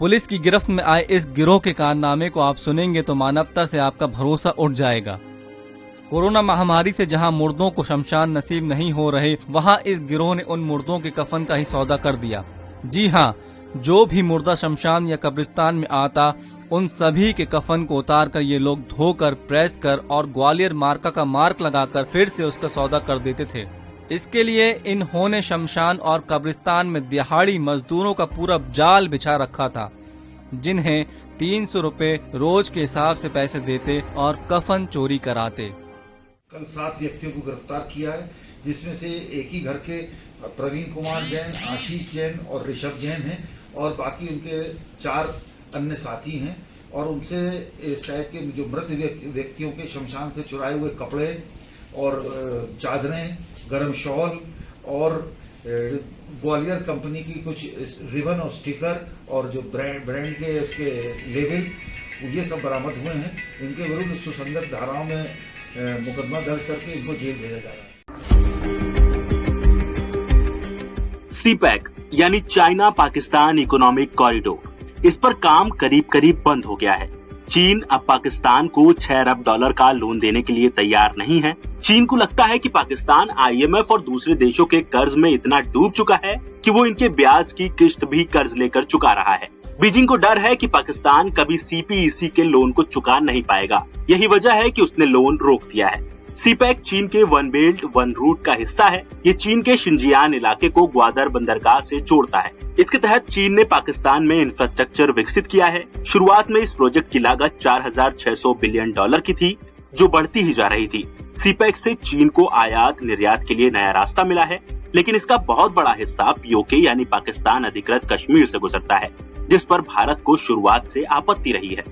Police की गिरफ्त में आए इस गिरोह के कारनामे को आप सुनेंगे तो मानवता से आपका भरोसा उठ जाएगा। कोरोना महामारी से जहां मुर्दों को शमशान नसीब नहीं हो रहे, वहां इस गिरोह ने उन मुर्दों के कफन का ही सौदा कर दिया। जी हां, जो भी मुर्दा शमशान या कब्रिस्तान में आता, उन सभी के कफन को उतार कर ये लोग धोकर, प्रेस कर और ग्वालियर मार्का का मार्क लगाकर फिर से उसका सौदा कर देते थे। इसके लिए इन्होंने शमशान और कब्रिस्तान में दिहाड़ी मजदूरों का पूरा जाल बिछा रखा था, जिन्हें 300 रुपए रोज के हिसाब से पैसे देते और कफन चोरी कराते। कल 7 व्यक्तियों को गिरफ्तार किया है, जिसमें से एक ही घर के प्रवीण कुमार जैन, आशीष जैन और ऋषभ जैन हैं और बाकी उनके 4 अन्य साथी हैं। और उनसे इस टाइप के जो मृत व्यक्तियों के शमशान से चुराए हुए कपड़े और चादरें, गर्म शॉल और ग्वालियर कंपनी की कुछ रिबन और स्टिकर और जो ब्रांड के उसके लेबल, ये सब बरामद हुए हैं। इनके विरुद्ध सुसंगत धाराओं में मुकदमा दर्ज करके इनको जेल भेजा जा रहा है। सीपैक यानी चाइना पाकिस्तान इकोनॉमिक कॉरिडोर, इस पर काम करीब करीब बंद हो गया है। चीन अब पाकिस्तान को $6 अरब का लोन देने के लिए तैयार नहीं है। चीन को लगता है कि पाकिस्तान IMF और दूसरे देशों के कर्ज में इतना डूब चुका है कि वो इनके ब्याज की किश्त भी कर्ज लेकर चुका रहा है। बीजिंग को डर है कि पाकिस्तान कभी CPEC के लोन को चुका नहीं पाएगा। यही वजह है कि उसने लोन रोक दिया है। सीपैक चीन के वन बेल्ट वन रूट का हिस्सा है। ये चीन के शिनजियान इलाके को ग्वादर बंदरगाह से जोड़ता है। इसके तहत चीन ने पाकिस्तान में इंफ्रास्ट्रक्चर विकसित किया है। शुरुआत में इस प्रोजेक्ट की लागत $4,600 बिलियन की थी, जो बढ़ती ही जा रही थी। सीपैक से चीन को आयात निर्यात के लिए नया रास्ता मिला है, लेकिन इसका बहुत बड़ा हिस्सा POK यानी पाकिस्तान अधिकृत कश्मीर से गुजरता है, जिस पर भारत को शुरुआत से आपत्ति रही है।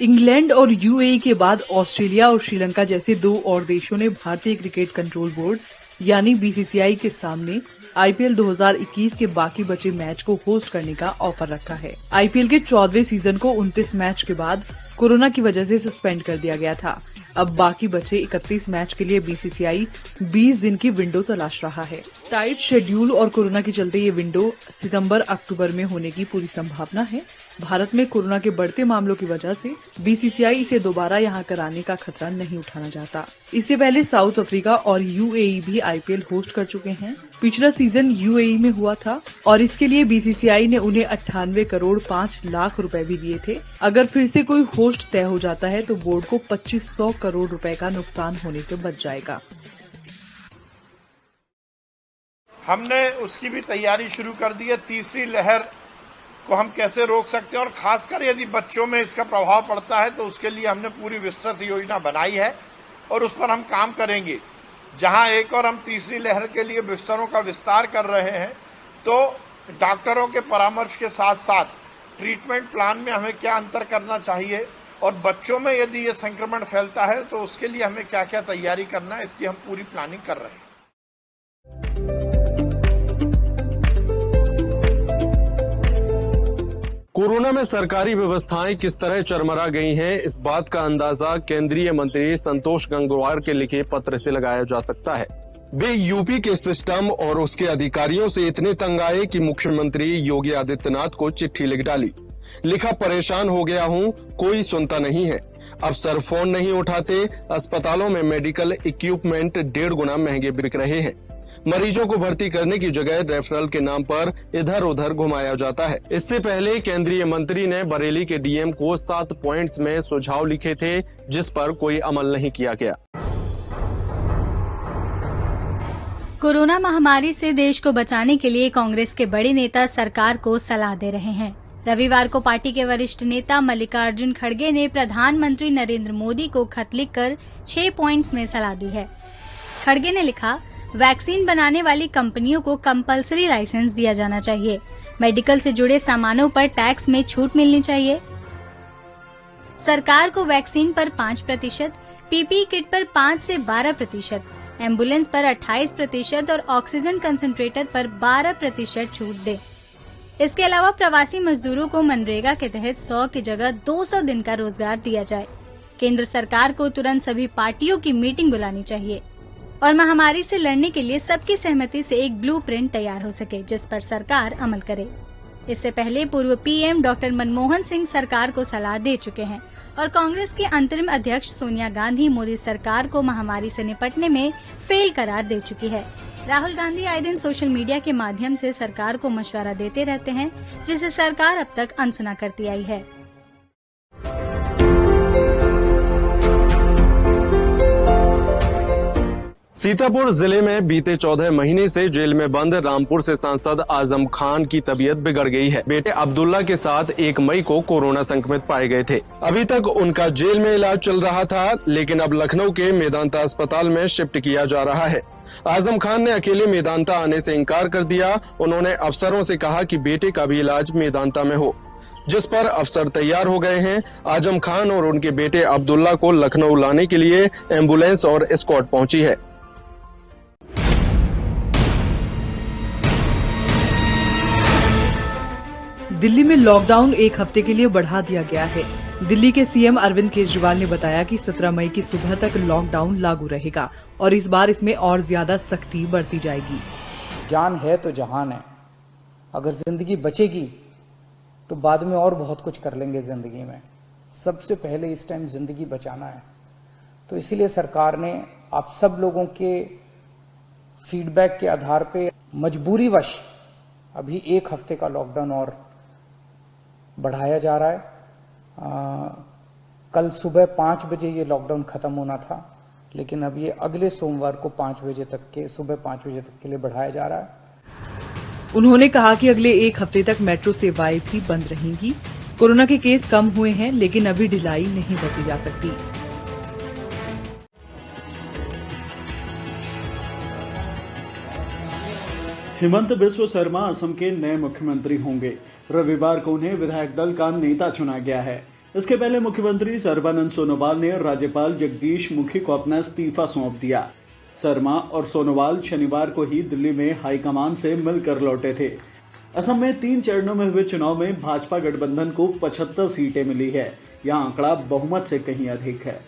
इंग्लैंड और UAE के बाद ऑस्ट्रेलिया और श्रीलंका जैसे 2 और देशों ने भारतीय क्रिकेट कंट्रोल बोर्ड यानी BCCI के सामने IPL 2021 के बाकी बचे मैच को होस्ट करने का ऑफर रखा है। IPL के 14वें सीजन को 29 मैच के बाद कोरोना की वजह से सस्पेंड कर दिया गया था। अब बाकी बचे 31 मैच के लिए BCCI 20 दिन की विंडो तलाश रहा है। टाइट शेड्यूल और कोरोना के चलते ये विंडो सितंबर-अक्टूबर में होने की पूरी संभावना है। भारत में कोरोना के बढ़ते मामलों की वजह से BCCI इसे दोबारा यहां कराने का खतरा नहीं उठाना चाहता। इससे पहले साउथ अफ्रीका और UAE भी IPL होस्ट कर चुके हैं। पिछला सीजन UAE में हुआ था और इसके लिए BCCI ने उन्हें 98 करोड़ 5 लाख रुपए भी दिए थे। अगर फिर से कोई होस्ट तय हो जाता है तो बोर्ड को 2500 करोड़ रुपए का नुकसान होने से बच जाएगा। हमने उसकी भी तैयारी शुरू कर दी है। तीसरी लहर को हम कैसे रोक सकते हैं और खासकर यदि बच्चों में इसका प्रभाव पड़ता है तो उसके लिए हमने पूरी विस्तृत योजना बनाई है और उस पर हम काम करेंगे। जहां एक और हम तीसरी लहर के लिए बिस्तरों का विस्तार कर रहे हैं, तो डॉक्टरों के परामर्श के साथ साथ ट्रीटमेंट प्लान में हमें क्या अंतर करना चाहिए और बच्चों में यदि ये संक्रमण फैलता है तो उसके लिए हमें क्या क्या तैयारी करना है, इसकी हम पूरी प्लानिंग कर रहे हैं। कोरोना में सरकारी व्यवस्थाएं किस तरह चरमरा गई हैं, इस बात का अंदाजा केंद्रीय मंत्री संतोष गंगवार के लिखे पत्र से लगाया जा सकता है। वे यूपी के सिस्टम और उसके अधिकारियों से इतने तंग आए कि मुख्यमंत्री योगी आदित्यनाथ को चिट्ठी लिख डाली। लिखा, परेशान हो गया हूं, कोई सुनता नहीं है। अफसर फोन नहीं उठाते, अस्पतालों में मेडिकल इक्विपमेंट 1.5 गुना महंगे बिक रहे हैं। मरीजों को भर्ती करने की जगह रेफरल के नाम पर इधर उधर घुमाया जाता है। इससे पहले केंद्रीय मंत्री ने बरेली के DM को 7 पॉइंट्स में सुझाव लिखे थे, जिस पर कोई अमल नहीं किया गया। कोरोना महामारी से देश को बचाने के लिए कांग्रेस के बड़े नेता सरकार को सलाह दे रहे हैं। रविवार को पार्टी के वरिष्ठ नेता मल्लिकार्जुन खड़गे ने प्रधानमंत्री नरेंद्र मोदी को खत लिखकर 6 पॉइंट्स में सलाह दी है। खड़गे ने लिखा, वैक्सीन बनाने वाली कंपनियों को कंपल्सरी लाइसेंस दिया जाना चाहिए। मेडिकल से जुड़े सामानों पर टैक्स में छूट मिलनी चाहिए। सरकार को वैक्सीन पर 5%, PPE किट पर 5 से 12%, एम्बुलेंस पर 28% और ऑक्सीजन कंसंट्रेटर पर 12% छूट दे। इसके अलावा प्रवासी मजदूरों को मनरेगा के तहत 100 की जगह 200 दिन का रोजगार दिया जाए। केंद्र सरकार को तुरंत सभी पार्टियों की मीटिंग बुलानी चाहिए। और महामारी से लड़ने के लिए सबकी सहमति से एक ब्लूप्रिंट तैयार हो सके, जिस पर सरकार अमल करे। इससे पहले पूर्व पीएम डॉक्टर मनमोहन सिंह सरकार को सलाह दे चुके हैं और कांग्रेस की अंतरिम अध्यक्ष सोनिया गांधी मोदी सरकार को महामारी से निपटने में फेल करार दे चुकी है। राहुल गांधी आए दिन सोशल मीडिया के माध्यम से सरकार को मशवरा देते रहते हैं, जिसे सरकार अब तक अनसुना करती आई है। सीतापुर जिले में बीते 14 महीने से जेल में बंद रामपुर से सांसद आजम खान की तबीयत बिगड़ गई है। बेटे अब्दुल्ला के साथ 1 मई को कोरोना संक्रमित पाए गए थे। अभी तक उनका जेल में इलाज चल रहा था, लेकिन अब लखनऊ के मेदांता अस्पताल में शिफ्ट किया जा रहा है। आजम खान ने अकेले मेदांता आने से इनकार कर दिया। उन्होंने अफसरों से कहा कि बेटे का भी इलाज मेदांता में हो, जिस पर अफसर तैयार हो गए हैं। आजम खान और उनके बेटे अब्दुल्ला को लखनऊ लाने के लिए एम्बुलेंस और एस्कॉर्ट पहुंची है। दिल्ली में लॉकडाउन 1 हफ्ते के लिए बढ़ा दिया गया है। दिल्ली के सीएम अरविंद केजरीवाल ने बताया कि 17 मई की सुबह तक लॉकडाउन लागू रहेगा और इस बार इसमें और ज्यादा सख्ती बरती जाएगी। जान है तो जहान है। अगर जिंदगी बचेगी तो बाद में और बहुत कुछ कर लेंगे जिंदगी में। सबसे पहले इस टाइम जिंदगी बचाना है। तो इसीलिए सरकार ने आप सब लोगों के फीडबैक के आधार पे मजबूरीवश अभी 1 हफ्ते का लॉकडाउन और बढ़ाया जा रहा है। कल सुबह 5 बजे ये लॉकडाउन खत्म होना था, लेकिन अब ये अगले सोमवार को 5 बजे तक के सुबह 5 बजे तक के लिए बढ़ाया जा रहा है। उन्होंने कहा कि अगले 1 हफ्ते तक मेट्रो सेवाएं भी बंद रहेंगी। कोरोना के केस कम हुए हैं, लेकिन अभी ढिलाई नहीं बरती जा सकती। हिमंत बिस्व शर्मा असम के नए मुख्यमंत्री होंगे। रविवार को उन्हें विधायक दल का नेता चुना गया है। इसके पहले मुख्यमंत्री सर्बानंद सोनोवाल ने राज्यपाल जगदीश मुखी को अपना इस्तीफा सौंप दिया। शर्मा और सोनोवाल शनिवार को ही दिल्ली में हाईकमान से मिलकर लौटे थे। असम में 3 चरणों में हुए चुनाव में भाजपा गठबंधन को 75 सीटें मिली है। यह आंकड़ा बहुमत से कहीं अधिक है।